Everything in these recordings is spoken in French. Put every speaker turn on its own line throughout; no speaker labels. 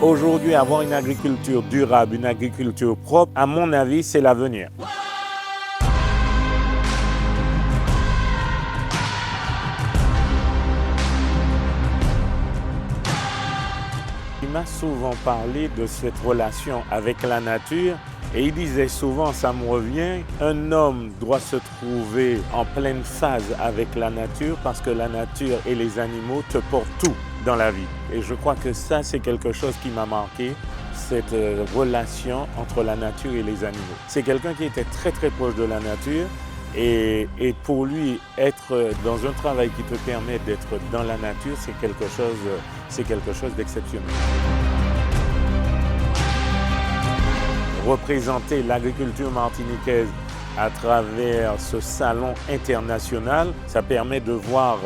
Aujourd'hui, avoir une agriculture durable, une agriculture propre, à mon avis, c'est l'avenir. Il m'a souvent parlé de cette relation avec la nature et il disait souvent, ça me revient, un homme doit se trouver en pleine phase avec la nature parce que la nature et les animaux te portent tout dans la vie. Et je crois que ça, c'est quelque chose qui m'a marqué, cette relation entre la nature et les animaux. C'est quelqu'un qui était très très proche de la nature et pour lui, être dans un travail qui te permet d'être dans la nature, c'est quelque chose d'exceptionnel. Représenter l'agriculture martiniquaise à travers ce salon international, ça permet de voir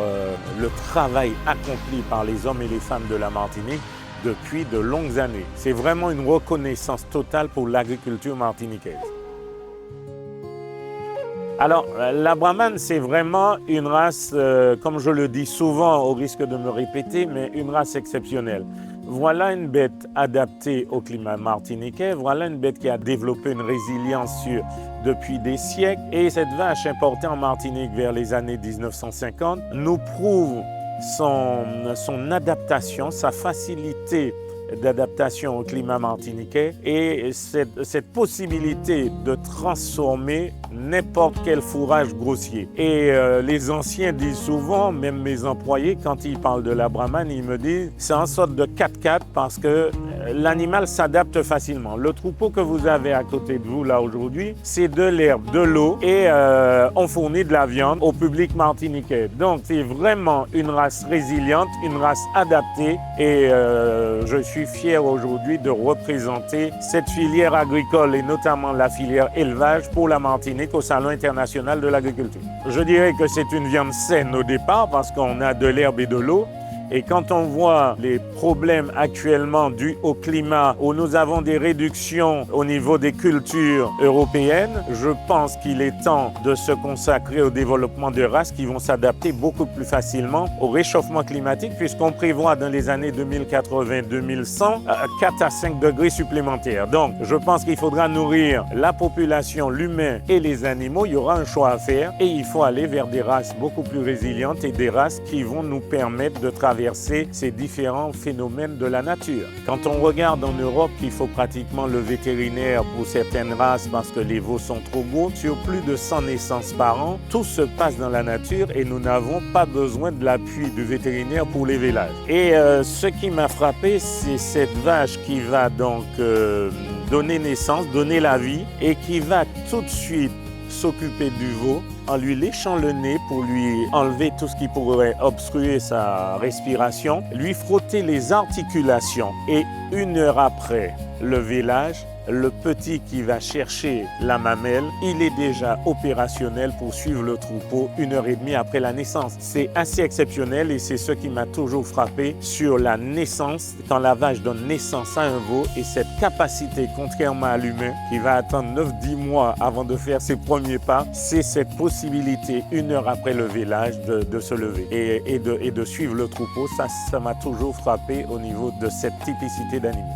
le travail accompli par les hommes et les femmes de la Martinique depuis de longues années. C'est vraiment une reconnaissance totale pour l'agriculture martiniquaise. Alors, la Brahmane, c'est vraiment une race, comme je le dis souvent, au risque de me répéter, mais une race exceptionnelle. Voilà une bête adaptée au climat martiniquais, voilà une bête qui a développé une résilience depuis des siècles. Et cette vache importée en Martinique vers les années 1950 nous prouve son adaptation, sa facilité d'adaptation au climat martiniquais et cette possibilité de transformer n'importe quel fourrage grossier. Et les anciens disent souvent, même mes employés, quand ils parlent de la Brahmane, ils me disent c'est en sorte de 4x4 parce que l'animal s'adapte facilement. Le troupeau que vous avez à côté de vous là aujourd'hui, c'est de l'herbe, de l'eau et on fournit de la viande au public martiniquais. Donc c'est vraiment une race résiliente, une race adaptée et je suis fier aujourd'hui de représenter cette filière agricole et notamment la filière élevage pour la Martinique au Salon international de l'agriculture. Je dirais que c'est une viande saine au départ parce qu'on a de l'herbe et de l'eau. Et quand on voit les problèmes actuellement dus au climat, où nous avons des réductions au niveau des cultures européennes, je pense qu'il est temps de se consacrer au développement de races qui vont s'adapter beaucoup plus facilement au réchauffement climatique, puisqu'on prévoit dans les années 2080-2100 4 à 5 degrés supplémentaires. Donc, je pense qu'il faudra nourrir la population, l'humain et les animaux. Il y aura un choix à faire et il faut aller vers des races beaucoup plus résilientes et des races qui vont nous permettre de traverser ces différents phénomènes de la nature. Quand on regarde en Europe qu'il faut pratiquement le vétérinaire pour certaines races parce que les veaux sont trop gros, sur plus de 100 naissances par an, tout se passe dans la nature et nous n'avons pas besoin de l'appui du vétérinaire pour les vélages. Et ce qui m'a frappé, c'est cette vache qui va donc donner naissance, donner la vie et qui va tout de suite s'occuper du veau en lui léchant le nez pour lui enlever tout ce qui pourrait obstruer sa respiration, lui frotter les articulations et 1 heure après le vélage, le petit qui va chercher la mamelle, il est déjà opérationnel pour suivre le troupeau 1h30 après la naissance. C'est assez exceptionnel et c'est ce qui m'a toujours frappé sur la naissance, quand la vache donne naissance à un veau et cette capacité, contrairement à l'humain, qui va attendre 9-10 mois avant de faire ses premiers pas, c'est cette possibilité 1 heure après le vélage de se lever et de suivre le troupeau. Ça m'a toujours frappé au niveau de cette typicité d'animaux.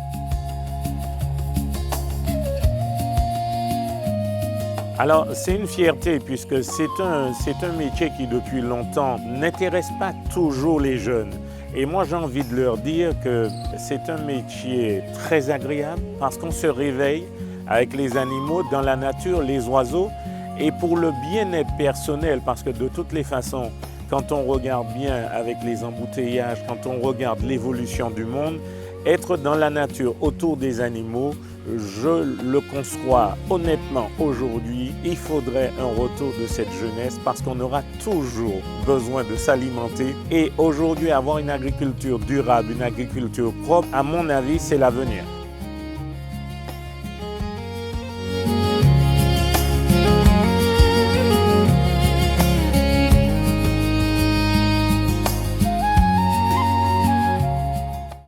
Alors, c'est une fierté puisque c'est un métier qui, depuis longtemps, n'intéresse pas toujours les jeunes. Et moi, j'ai envie de leur dire que c'est un métier très agréable parce qu'on se réveille avec les animaux, dans la nature, les oiseaux, et pour le bien-être personnel, parce que de toutes les façons, quand on regarde bien avec les embouteillages, quand on regarde l'évolution du monde, être dans la nature autour des animaux, je le conçois honnêtement aujourd'hui, il faudrait un retour de cette jeunesse parce qu'on aura toujours besoin de s'alimenter et aujourd'hui avoir une agriculture durable, une agriculture propre, à mon avis, c'est l'avenir.